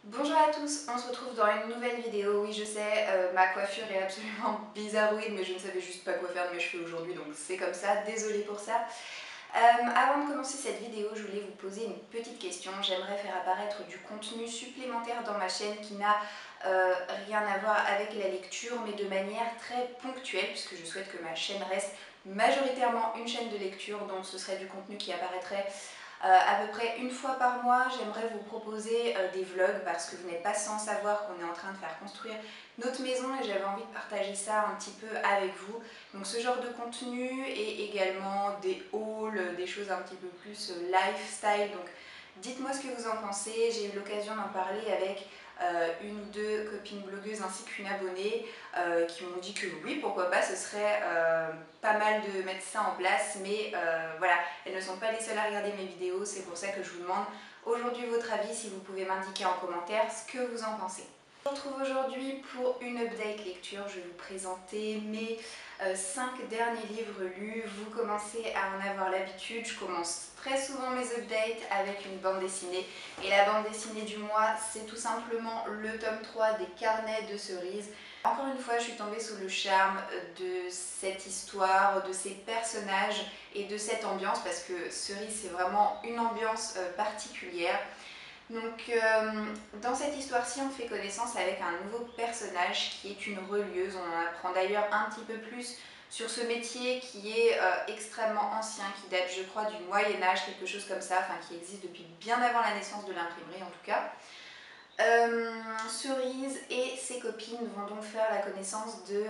Bonjour à tous, on se retrouve dans une nouvelle vidéo. Oui, je sais, ma coiffure est absolument bizarroïde, mais je ne savais juste pas quoi faire de mes cheveux aujourd'hui, donc c'est comme ça, désolée pour ça. Avant de commencer cette vidéo, je voulais vous poser une petite question. J'aimerais faire apparaître du contenu supplémentaire dans ma chaîne qui n'a rien à voir avec la lecture, mais de manière très ponctuelle, puisque je souhaite que ma chaîne reste majoritairement une chaîne de lecture, donc ce serait du contenu qui apparaîtrait à peu près une fois par mois. J'aimerais vous proposer des vlogs parce que vous n'êtes pas sans savoir qu'on est en train de faire construire notre maison et j'avais envie de partager ça un petit peu avec vous. Donc ce genre de contenu et également des hauls, des choses un petit peu plus lifestyle. Donc dites-moi ce que vous en pensez. J'ai eu l'occasion d'en parler avec une ou deux copines blogueuses ainsi qu'une abonnée qui m'ont dit que oui, pourquoi pas, ce serait pas mal de mettre ça en place, mais voilà, elles ne sont pas les seules à regarder mes vidéos, c'est pour ça que je vous demande aujourd'hui votre avis, si vous pouvez m'indiquer en commentaire ce que vous en pensez. Je vous retrouve aujourd'hui pour une update lecture. Je vais vous présenter mes 5 derniers livres lus. Vous commencez à en avoir l'habitude. Je commence très souvent mes updates avec une bande dessinée. Et la bande dessinée du mois, c'est tout simplement le tome 3 des Carnets de Cerises. Encore une fois, je suis tombée sous le charme de cette histoire, de ces personnages et de cette ambiance, parce que Cerise, c'est vraiment une ambiance particulière. Donc dans cette histoire-ci, on fait connaissance avec un nouveau personnage qui est une relieuse. On en apprend d'ailleurs un petit peu plus sur ce métier qui est extrêmement ancien, qui date je crois du Moyen-Âge, quelque chose comme ça, enfin qui existe depuis bien avant la naissance de l'imprimerie en tout cas. Cerise et ses copines vont donc faire la connaissance de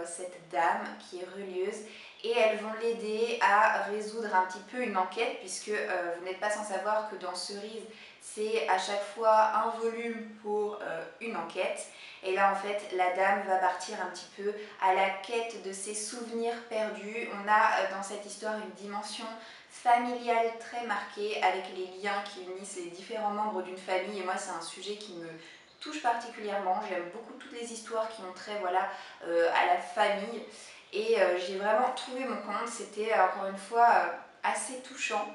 cette dame qui est relieuse et elles vont l'aider à résoudre un petit peu une enquête, puisque vous n'êtes pas sans savoir que dans Cerise, c'est à chaque fois un volume pour une enquête. Et là en fait la dame va partir un petit peu à la quête de ses souvenirs perdus. On a dans cette histoire une dimension familiale très marquée avec les liens qui unissent les différents membres d'une famille, et moi c'est un sujet qui me touche particulièrement. J'aime beaucoup toutes les histoires qui ont trait voilà, à la famille, et j'ai vraiment trouvé mon compte. C'était encore une fois assez touchant.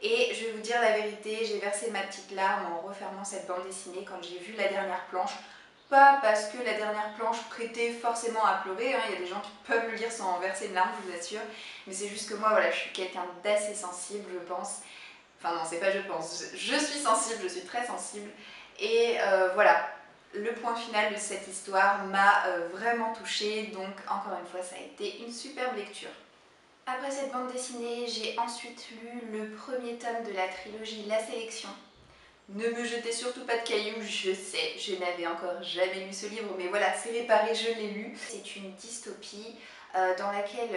Et je vais vous dire la vérité, j'ai versé ma petite larme en refermant cette bande dessinée quand j'ai vu la dernière planche. Pas parce que la dernière planche prêtait forcément à pleurer, hein. Il y a des gens qui peuvent le lire sans verser une larme, je vous assure. Mais c'est juste que moi, voilà, je suis quelqu'un d'assez sensible, je pense. Enfin non, c'est pas je pense, je suis sensible, je suis très sensible. Et voilà, le point final de cette histoire m'a vraiment touchée. Donc encore une fois, ça a été une superbe lecture. Après cette bande dessinée, j'ai ensuite lu le premier tome de la trilogie La Sélection. Ne me jetez surtout pas de cailloux, je sais, je n'avais encore jamais lu ce livre, mais voilà, c'est réparé, je l'ai lu. C'est une dystopie dans laquelle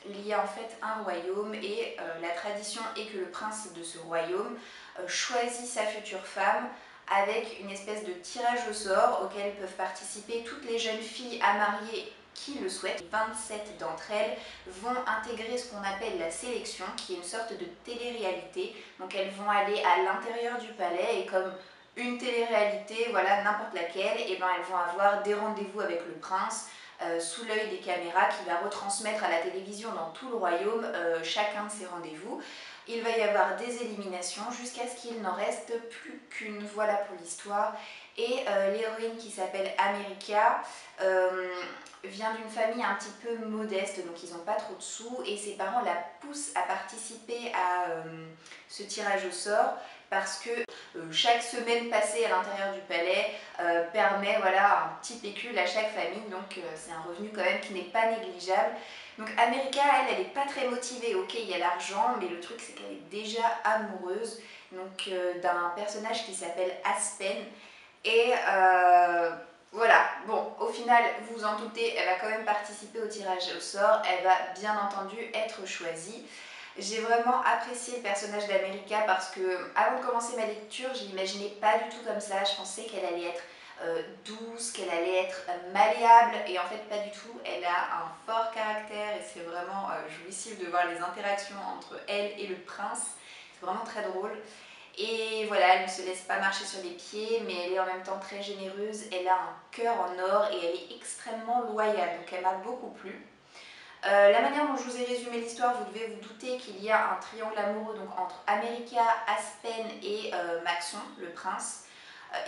il y a en fait un royaume, et la tradition est que le prince de ce royaume choisit sa future femme avec une espèce de tirage au sort auquel peuvent participer toutes les jeunes filles à marier qui le souhaitent. 27 d'entre elles vont intégrer ce qu'on appelle la sélection, qui est une sorte de télé-réalité. Donc elles vont aller à l'intérieur du palais, et comme une télé-réalité, voilà, n'importe laquelle, et ben elles vont avoir des rendez-vous avec le prince sous l'œil des caméras, qui va retransmettre à la télévision dans tout le royaume chacun de ces rendez-vous. Il va y avoir des éliminations jusqu'à ce qu'il n'en reste plus qu'une. Voilà pour l'histoire. Et l'héroïne, qui s'appelle America, vient d'une famille un petit peu modeste, donc ils n'ont pas trop de sous, et ses parents la poussent à participer à ce tirage au sort parce que chaque semaine passée à l'intérieur du palais permet voilà, un petit pécule à chaque famille, donc c'est un revenu quand même qui n'est pas négligeable. Donc America, elle n'est pas très motivée. Ok, il y a l'argent, mais le truc c'est qu'elle est déjà amoureuse donc d'un personnage qui s'appelle Aspen. Et voilà, bon, au final, vous vous en doutez, elle va quand même participer au tirage au sort, elle va bien entendu être choisie. J'ai vraiment apprécié le personnage d'America parce que, avant de commencer ma lecture, je l'imaginais pas du tout comme ça. Je pensais qu'elle allait être douce, qu'elle allait être malléable, et en fait pas du tout. Elle a un fort caractère et c'est vraiment jouissif de voir les interactions entre elle et le prince. C'est vraiment très drôle. Et voilà, elle ne se laisse pas marcher sur les pieds, mais elle est en même temps très généreuse. Elle a un cœur en or et elle est extrêmement loyale, donc elle m'a beaucoup plu. La manière dont je vous ai résumé l'histoire, vous devez vous douter qu'il y a un triangle amoureux donc entre America, Aspen et Maxon, le prince.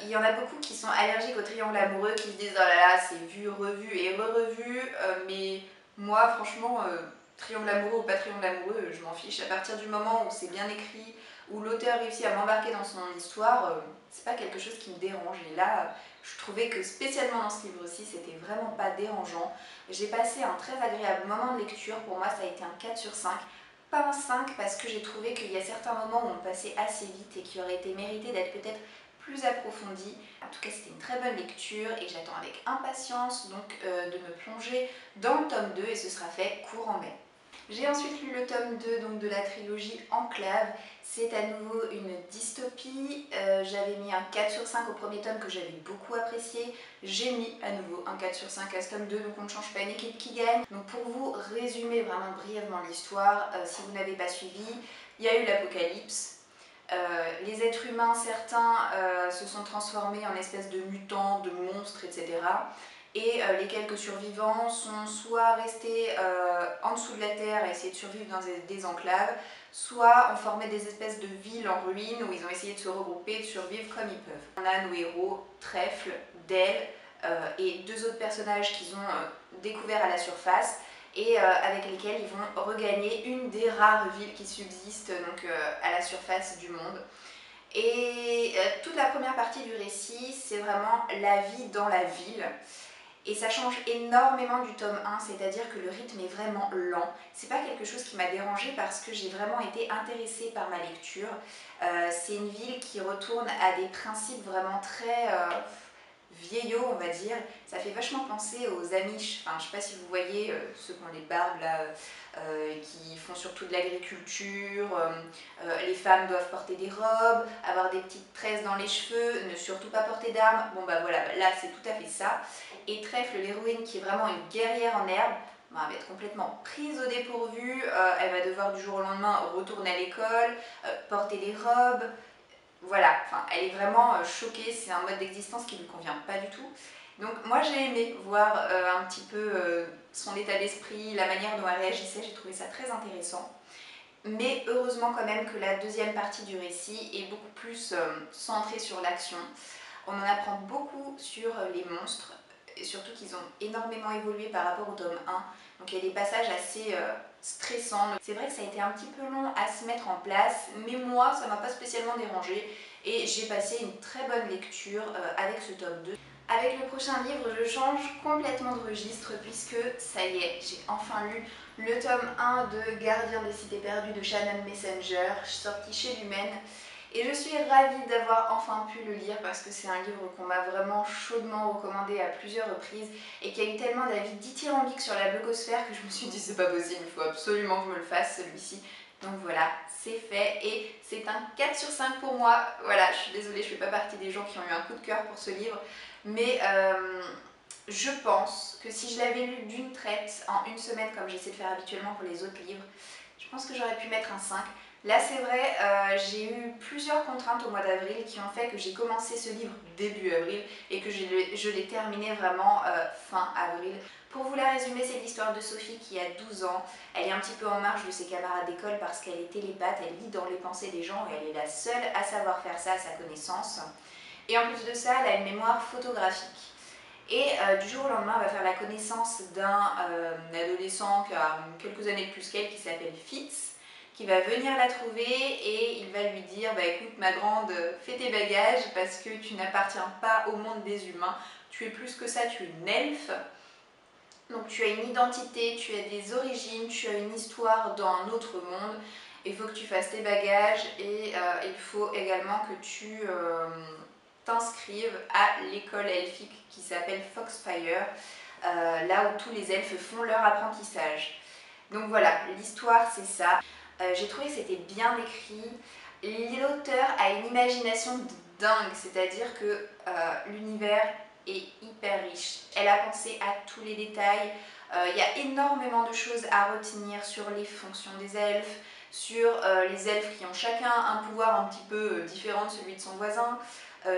Il y en a beaucoup qui sont allergiques au triangle amoureux, qui se disent oh là là, c'est vu, revu et re-revu, mais moi franchement, triangle amoureux ou pas triangle amoureux, je m'en fiche. À partir du moment où c'est bien écrit, où l'auteur réussit à m'embarquer dans son histoire, c'est pas quelque chose qui me dérange. Et là, je trouvais que spécialement dans ce livre-ci, c'était vraiment pas dérangeant. J'ai passé un très agréable moment de lecture. Pour moi, ça a été un 4 sur 5. Pas un 5 parce que j'ai trouvé qu'il y a certains moments où on passait assez vite et qui auraient été mérités d'être peut-être plus approfondis. En tout cas, c'était une très bonne lecture et j'attends avec impatience donc de me plonger dans le tome 2 et ce sera fait courant mai. J'ai ensuite lu le tome 2 donc, de la trilogie Enclave. C'est à nouveau une dystopie. J'avais mis un 4 sur 5 au premier tome que j'avais beaucoup apprécié. J'ai mis à nouveau un 4 sur 5 à ce tome 2, donc on ne change pas une équipe qui gagne. Donc pour vous résumer vraiment brièvement l'histoire, si vous n'avez pas suivi, il y a eu l'apocalypse. Les êtres humains, certains, se sont transformés en espèces de mutants, de monstres, etc. Et les quelques survivants sont soit restés en dessous de la terre à essayer de survivre dans des enclaves, soit ont formé des espèces de villes en ruine où ils ont essayé de se regrouper et de survivre comme ils peuvent. On a nos héros, Trèfle, Del et deux autres personnages qu'ils ont découverts à la surface et avec lesquels ils vont regagner une des rares villes qui subsistent donc, à la surface du monde. Et toute la première partie du récit, c'est vraiment la vie dans la ville. Et ça change énormément du tome 1, c'est-à-dire que le rythme est vraiment lent. C'est pas quelque chose qui m'a dérangée parce que j'ai vraiment été intéressée par ma lecture. C'est une ville qui retourne à des principes vraiment très vieillots, on va dire. Ça fait vachement penser aux Amish. Enfin, je sais pas si vous voyez ceux qui ont les barbes là, qui font surtout de l'agriculture. Les femmes doivent porter des robes, avoir des petites tresses dans les cheveux, ne surtout pas porter d'armes. Bon bah voilà, là c'est tout à fait ça. Et Trèfle, l'héroïne qui est vraiment une guerrière en herbe, elle va être complètement prise au dépourvu, elle va devoir du jour au lendemain retourner à l'école, porter des robes, voilà, enfin, elle est vraiment choquée, c'est un mode d'existence qui ne lui convient pas du tout. Donc moi j'ai aimé voir un petit peu son état d'esprit, la manière dont elle réagissait, j'ai trouvé ça très intéressant. Mais heureusement quand même que la deuxième partie du récit est beaucoup plus centrée sur l'action. On en apprend beaucoup sur les monstres, et surtout qu'ils ont énormément évolué par rapport au tome 1. Donc il y a des passages assez stressants. C'est vrai que ça a été un petit peu long à se mettre en place, mais moi ça m'a pas spécialement dérangée et j'ai passé une très bonne lecture avec ce tome 2. Avec le prochain livre, je change complètement de registre puisque ça y est, j'ai enfin lu le tome 1 de Gardien des cités perdues de Shannon Messenger, sorti chez Lumen. Et je suis ravie d'avoir enfin pu le lire parce que c'est un livre qu'on m'a vraiment chaudement recommandé à plusieurs reprises et qui a eu tellement d'avis dithyrambiques sur la blogosphère que je me suis dit c'est pas possible, il faut absolument que je me le fasse celui-ci. Donc voilà, c'est fait et c'est un 4 sur 5 pour moi. Voilà, je suis désolée, je fais pas partie des gens qui ont eu un coup de cœur pour ce livre, mais je pense que si je l'avais lu d'une traite en une semaine comme j'essaie de faire habituellement pour les autres livres, je pense que j'aurais pu mettre un 5. Là c'est vrai, j'ai eu plusieurs contraintes au mois d'avril qui ont fait que j'ai commencé ce livre début avril et que je l'ai terminé vraiment fin avril. Pour vous la résumer, c'est l'histoire de Sophie qui a 12 ans. Elle est un petit peu en marge de ses camarades d'école parce qu'elle est télépathe, elle lit dans les pensées des gens et elle est la seule à savoir faire ça à sa connaissance. Et en plus de ça, elle a une mémoire photographique. Et du jour au lendemain, elle va faire la connaissance d'un adolescent qui a quelques années de plus qu'elle qui s'appelle Fitz, qui va venir la trouver et il va lui dire bah écoute ma grande, fais tes bagages parce que tu n'appartiens pas au monde des humains, tu es plus que ça, tu es une elfe. Donc tu as une identité, tu as des origines, tu as une histoire dans un autre monde. Il faut que tu fasses tes bagages et il faut également que tu t'inscrives à l'école elfique qui s'appelle Foxfire, là où tous les elfes font leur apprentissage. Donc voilà, l'histoire c'est ça. J'ai trouvé que c'était bien écrit. L'auteur a une imagination de dingue, c'est-à-dire que l'univers est hyper riche. Elle a pensé à tous les détails. Il y a énormément de choses à retenir sur les fonctions des elfes, sur les elfes qui ont chacun un pouvoir un petit peu différent de celui de son voisin.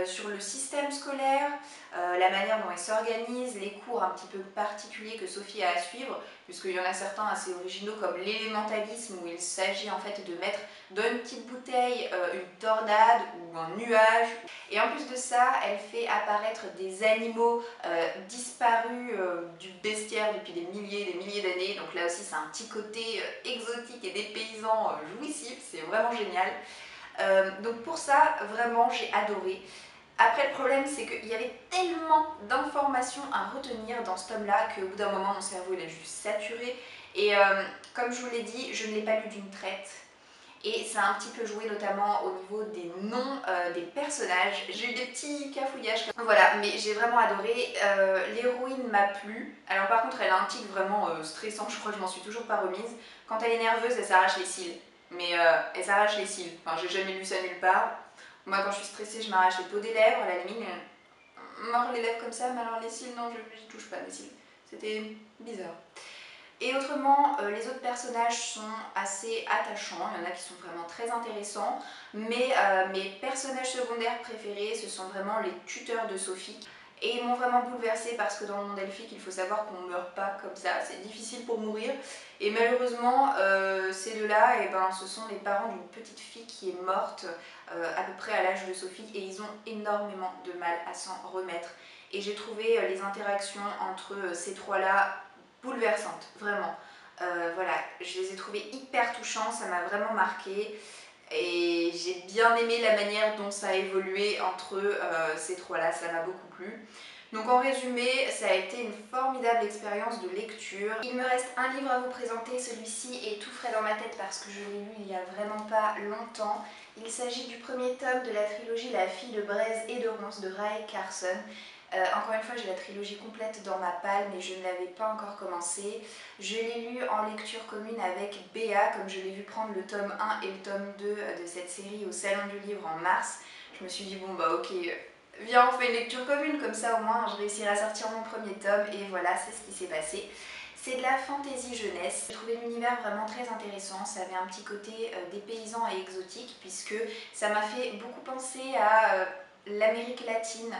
sur le système scolaire, la manière dont elle s'organise, les cours un petit peu particuliers que Sophie a à suivre, puisqu'il y en a certains assez originaux comme l'élémentalisme où il s'agit en fait de mettre dans une petite bouteille une tornade ou un nuage. Et en plus de ça, elle fait apparaître des animaux disparus du bestiaire depuis des milliers d'années. Donc là aussi c'est un petit côté exotique et dépaysant jouissif, c'est vraiment génial. Donc pour ça, vraiment j'ai adoré. Après, le problème, c'est qu'il y avait tellement d'informations à retenir dans ce tome-là qu'au bout d'un moment, mon cerveau il a juste saturé. Et comme je vous l'ai dit, je ne l'ai pas lu d'une traite. Et ça a un petit peu joué notamment au niveau des noms des personnages. J'ai eu des petits cafouillages. Voilà, mais j'ai vraiment adoré. L'héroïne m'a plu. Alors par contre, elle a un tic vraiment stressant, je crois que je m'en suis toujours pas remise. Quand elle est nerveuse, elle s'arrache les cils. Mais elle s'arrache les cils. Enfin, j'ai jamais lu ça nulle part. Moi, quand je suis stressée, je m'arrache les peaux des lèvres, à la limite. Mord les lèvres comme ça, mais alors les cils, non, je n'y touche pas, les cils. C'était bizarre. Et autrement, les autres personnages sont assez attachants, il y en a qui sont vraiment très intéressants, mais mes personnages secondaires préférés, ce sont vraiment les tuteurs de Sophie. Et ils m'ont vraiment bouleversée parce que dans le monde elfique, il faut savoir qu'on ne meurt pas comme ça, c'est difficile pour mourir. Et malheureusement, ces deux-là, eh ben, ce sont les parents d'une petite fille qui est morte à peu près à l'âge de Sophie et ils ont énormément de mal à s'en remettre. Et j'ai trouvé les interactions entre ces trois-là bouleversantes, vraiment. Voilà, je les ai trouvées hyper touchantes, ça m'a vraiment marqué et j'ai bien aimé la manière dont ça a évolué entre ces trois-là, ça m'a beaucoup plu. Donc en résumé, ça a été une formidable expérience de lecture. Il me reste un livre à vous présenter, celui-ci est tout frais dans ma tête parce que je l'ai lu il y a vraiment pas longtemps. Il s'agit du premier tome de la trilogie La fille de braise et de ronces de Rae Carson. Encore une fois, j'ai la trilogie complète dans ma palle, mais je ne l'avais pas encore commencé. Je l'ai lu en lecture commune avec Béa, comme je l'ai vu prendre le tome 1 et le tome 2 de cette série au Salon du Livre en mars. Je me suis dit, bon bah ok, viens on fait une lecture commune, comme ça au moins je réussirai à sortir mon premier tome, et voilà, c'est ce qui s'est passé. C'est de la fantaisie jeunesse. J'ai trouvé l'univers vraiment très intéressant, ça avait un petit côté dépaysant et exotique, puisque ça m'a fait beaucoup penser à l'Amérique latine.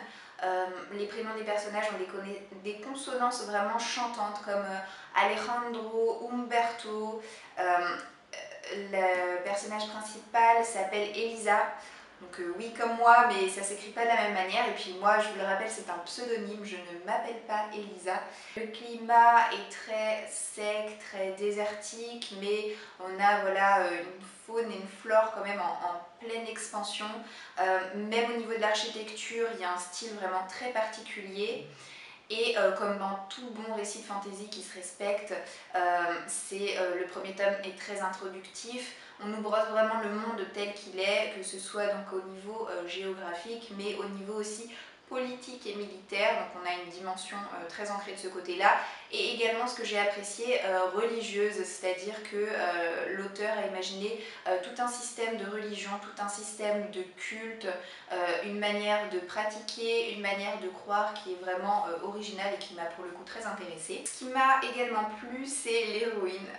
Les prénoms des personnages ont des consonances vraiment chantantes comme Alejandro, Humberto. Le personnage principal s'appelle Elisa. Donc oui comme moi, mais ça s'écrit pas de la même manière. Et puis moi, je vous le rappelle, c'est un pseudonyme, je ne m'appelle pas Elisa. Le climat est très sec, très désertique, mais on a voilà une faune et une flore quand même en pleine expansion. Même au niveau de l'architecture, il y a un style vraiment très particulier. Et comme dans tout bon récit de fantasy qui se respecte, le premier tome est très introductif. On nous brosse vraiment le monde tel qu'il est, que ce soit donc au niveau géographique, mais au niveau aussi politique et militaire. Donc on a une dimension très ancrée de ce côté-là. Et également ce que j'ai apprécié, religieuse, c'est-à-dire que l'auteur a imaginé tout un système de religion, tout un système de culte, une manière de pratiquer, une manière de croire qui est vraiment originale et qui m'a pour le coup très intéressée. Ce qui m'a également plu, c'est l'héroïne.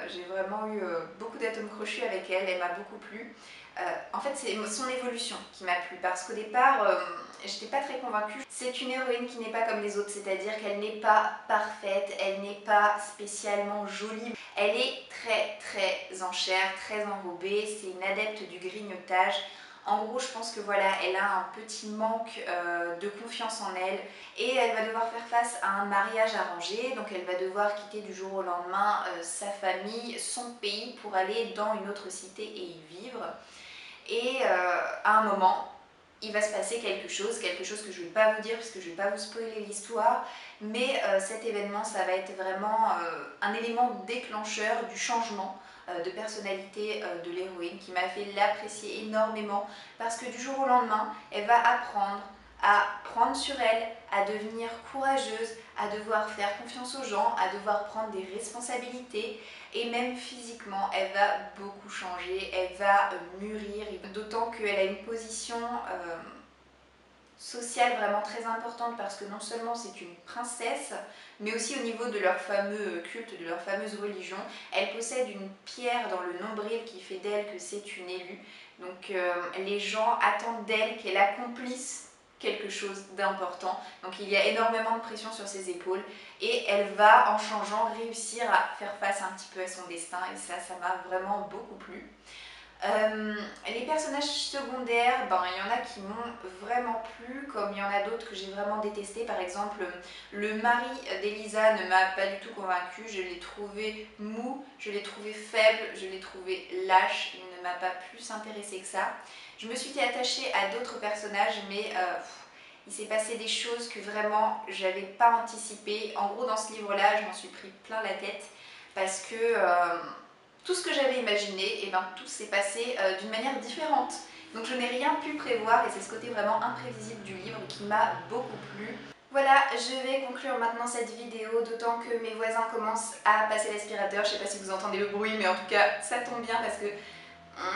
J'ai vraiment eu beaucoup d'atomes crochus avec elle, elle m'a beaucoup plu. En fait, c'est son évolution qui m'a plu parce qu'au départ, j'étais pas très convaincue. C'est une héroïne qui n'est pas comme les autres, c'est-à-dire qu'elle n'est pas parfaite, elle n'est pas spécialement jolie. Elle est très en chair, très enrobée, c'est une adepte du grignotage. En gros, je pense que voilà, elle a un petit manque de confiance en elle et elle va devoir faire face à un mariage arrangé. Donc elle va devoir quitter du jour au lendemain sa famille, son pays pour aller dans une autre cité et y vivre. Et à un moment, il va se passer quelque chose que je ne vais pas vous dire puisque je ne vais pas vous spoiler l'histoire, mais cet événement, ça va être vraiment un élément déclencheur du changement de personnalité de l'héroïne qui m'a fait l'apprécier énormément parce que du jour au lendemain, elle va apprendre à prendre sur elle, à devenir courageuse, à devoir faire confiance aux gens, à devoir prendre des responsabilités et même physiquement, elle va beaucoup changer, elle va mûrir, d'autant qu'elle a une position sociale vraiment très importante parce que non seulement c'est une princesse, mais aussi au niveau de leur fameux culte, de leur fameuse religion, elle possède une pierre dans le nombril qui fait d'elle que c'est une élue. Donc les gens attendent d'elle qu'elle accomplisse quelque chose d'important. Donc il y a énormément de pression sur ses épaules et elle va, en changeant, réussir à faire face un petit peu à son destin et ça m'a vraiment beaucoup plu. Les personnages secondaires, ben, il y en a qui m'ont vraiment plu, comme il y en a d'autres que j'ai vraiment détesté. Par exemple, le mari d'Elisa ne m'a pas du tout convaincue. Je l'ai trouvé mou, je l'ai trouvé faible, je l'ai trouvé lâche. Il ne m'a pas plus intéressée que ça. Je me suis attachée à d'autres personnages, mais il s'est passé des choses que vraiment j'avais pas anticipées. En gros, dans ce livre-là, je m'en suis pris plein la tête parce que tout ce que j'avais imaginé, et ben, tout s'est passé d'une manière différente. Donc je n'ai rien pu prévoir et c'est ce côté vraiment imprévisible du livre qui m'a beaucoup plu. Voilà, je vais conclure maintenant cette vidéo, d'autant que mes voisins commencent à passer l'aspirateur. Je ne sais pas si vous entendez le bruit, mais en tout cas, ça tombe bien parce que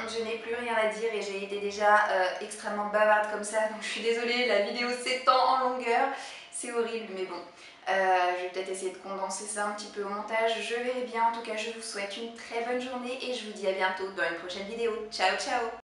je n'ai plus rien à dire et j'ai été déjà extrêmement bavarde comme ça. Donc je suis désolée, la vidéo s'étend en longueur. C'est horrible, mais bon. Je vais peut-être essayer de condenser ça un petit peu au montage. Je verrai bien. En tout cas, je vous souhaite une très bonne journée et je vous dis à bientôt dans une prochaine vidéo. Ciao, ciao!